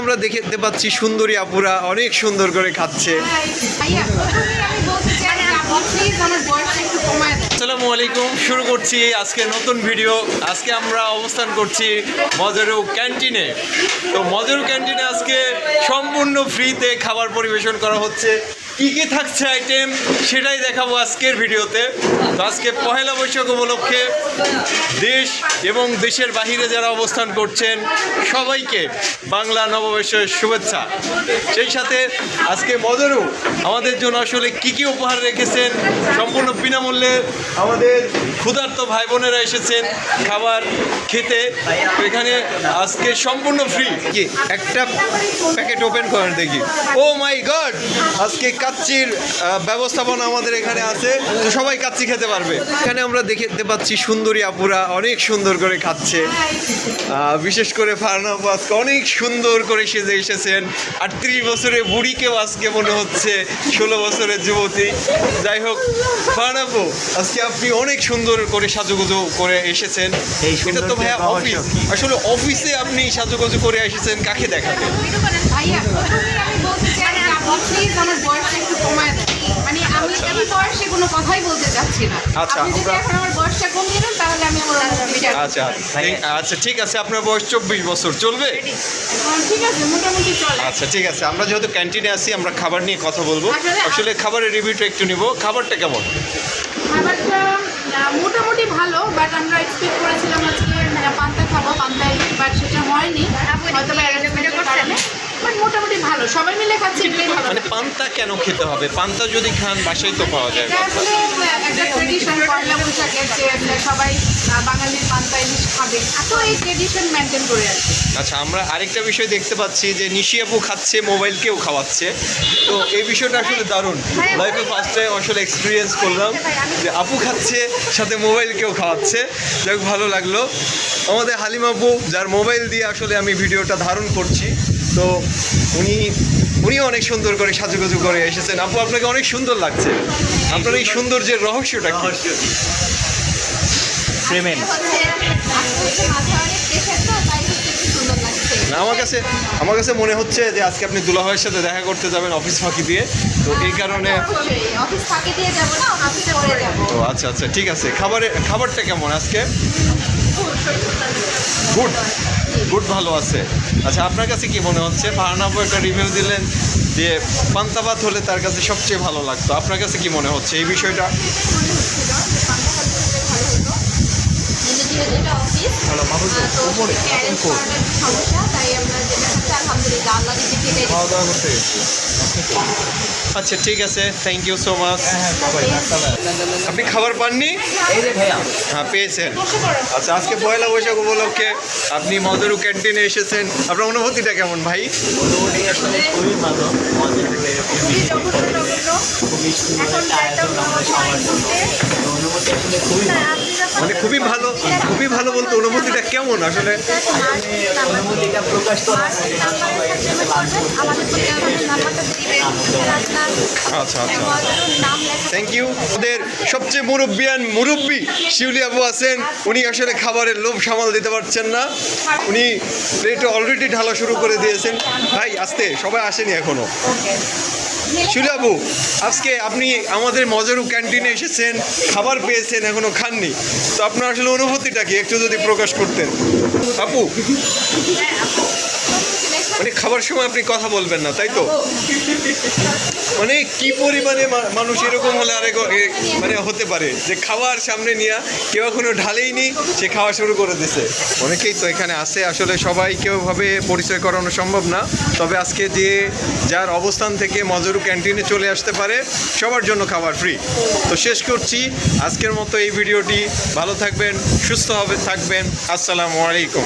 আমরা দেখতে পাচ্ছি সুন্দরী আপুরা অনেক সুন্দর করে খাচ্ছে। আসসালামু আলাইকুম, শুরু করছি আজকে নতুন ভিডিও। আজকে আমরা অবস্থান করছি মজারু ক্যান্টিনে। তো মজারু ক্যান্টিনে আজকে সম্পূর্ণ ফ্রিতে খাবার পরিবেশন করা হচ্ছে। কী কী থাকছে আইটেম সেটাই দেখাবো আজকের ভিডিওতে। তো আজকে পহেলা বৈশাখ উপলক্ষে দেশ এবং দেশের বাহিরে যারা অবস্থান করছেন সবাইকে বাংলা নববর্ষের শুভেচ্ছা। সেই সাথে আজকে মজারু আমাদের জন্য আসলে কী কী উপহার রেখেছেন সম্পূর্ণ বিনামূল্যে আমাদের ক্ষুধার্ত ভাই বোনেরা এসেছেন খাবার খেতে। তো এখানে আজকে সম্পূর্ণ ফ্রি। কি একটা প্যাকেট ওপেন করেন দেখি। ও মাই গড, আজকে কাচ্চির ব্যবস্থাপনা আমাদের এখানে আছে, তো সবাই কাচ্চি খেতে পারবে। এখানে আমরা দেখতে পাচ্ছি সুন্দরী আপুরা অনেক সুন্দর করে খাচ্ছে। বিশেষ করে ফারহানা আপু আজকে অনেক সুন্দর করে সেজে এসেছেন। 38 বছরের বুড়িকেও আজকে মনে হচ্ছে 16 বছরের যুবতী। যাই হোক, ফারহানা আপু আজকে আপনি অনেক সুন্দর করে সাজুগুজু করে এসেছেন। এটা তো ভাইয়া অফিস, আসলে অফিসে আপনি সাজুগুজু করে এসেছেন কাকে দেখাতে? আচ্ছা ঠিক আছে, আপনার বয়স 24 বছর, চলবে? আচ্ছা ঠিক আছে, আমরা যেহেতু ক্যান্টিনে আসি আমরা খাবার নিয়ে কথা বলবো। আসলে খাবারের রিভিউটা একটু নিব। খাবারটা কেমন? খাবারটা মোটামুটি ভালো, বাট আমরা এক্সপেক্ট করেছিলাম আজকে পান্তা খাবো, পান্তায় বাট সেটা হয়নি, হয়তো বাট মোটামুটি ভালো, সবাই মিলে খাচ্ছি। মানে পান্তা কেন খেতে হবে? পান্তা যদি খান বাসায় তো পাওয়া যায়। আসলে একটা ট্রেডিশন, পয়লা বৈশাখের যে সবাই বাঙালির পান্তা ইলিশ খাবে, তো এই ট্রেডিশন মেনটেন করে আছে। আচ্ছা, আমরা আরেকটা বিষয় দেখতে পাচ্ছি যে নিশি আপু খাচ্ছে, মোবাইলকেও খাওয়াচ্ছে। তো এই বিষয়টা আসলে দারুণ। লাইফে ফার্স্ট টাইম আসলে এক্সপিরিয়েন্স করলাম যে আপু খাচ্ছে সাথে মোবাইলকেও খাওয়াচ্ছে। যাই হোক, ভালো লাগলো। আমাদের হালিমা আপু, যার মোবাইল দিয়ে আসলে আমি ভিডিওটা ধারণ করছি, তো উনিও অনেক সুন্দর করে সাজুগুজু করে এসেছেন। আপু, আপনাকে অনেক সুন্দর লাগছে। আপনার এই সৌন্দর্যের রহস্যটা কি? না, আমার কাছে মনে হচ্ছে যে আজকে আপনি দুলাভাইয়ের সাথে দেখা করতে যাবেন অফিস ফাঁকি দিয়ে, তো এই কারণে। তো আচ্ছা আচ্ছা ঠিক আছে। খাবারটা কেমন আজকে? গুড, ভালো আছে। আচ্ছা, আপনার কাছে কি মনে হচ্ছে? ফারহানা আপু একটা রিভিউ দিলেন যে পান্তা ভাত হলে তার কাছে সবচেয়ে ভালো লাগতো। আপনার কাছে কি মনে হচ্ছে এই বিষয়টা? আচ্ছা ঠিক আছে, থ্যাংক ইউ সো মাচ। আপনি খাবার পাননি? হ্যাঁ, পেয়েছেন। আচ্ছা, আজকে পয়লা বৈশাখ উপলক্ষে আপনি মজারু ক্যান্টিনে এসেছেন, আপনার অনুভূতিটা কেমন ভাই? মানে খুবই ভালো বলতে অনুভূতিটা কেমন আসলে? অনুভূতিটা প্রকাশ করা আচ্ছা, থ্যাংক ইউ। ওদের সবচেয়ে মুরব্বী শিউলি আপু আছেন, উনি আসলে খাবারের লোভ সামাল দিতে পারছেন না। উনি প্লেটে অলরেডি ঢালা শুরু করে দিয়েছেন। ভাই আসতে, সবাই আসেনি এখনো। শিউলি আপু, আজকে আপনি আমাদের মজারু ক্যান্টিনে এসেছেন, খাবার পেয়েছেন, এখনো খাননি, তো আপনার আসলে অনুভূতিটা কি একটু যদি প্রকাশ করতেন? আপু, মানে খাবার সময় আপনি কথা বলবেন না, তাই তো? মানে কি পরিমাণে মানুষ এরকম হলে আরেক মানে হতে পারে যে খাবার সামনে নিয়ে কেউ এখনো ঢালেইনি, সে খাওয়া শুরু করে দিছে। অনেকেই তো এখানে আসে, আসলে সবাইকেভাবে পরিচয় করানো সম্ভব না। তবে আজকে যে যার অবস্থান থেকে মজারু ক্যান্টিনে চলে আসতে পারে, সবার জন্য খাবার ফ্রি। তো শেষ করছি আজকের মতো এই ভিডিওটি। ভালো থাকবেন, সুস্থ থাকবেন। আসসালামু আলাইকুম।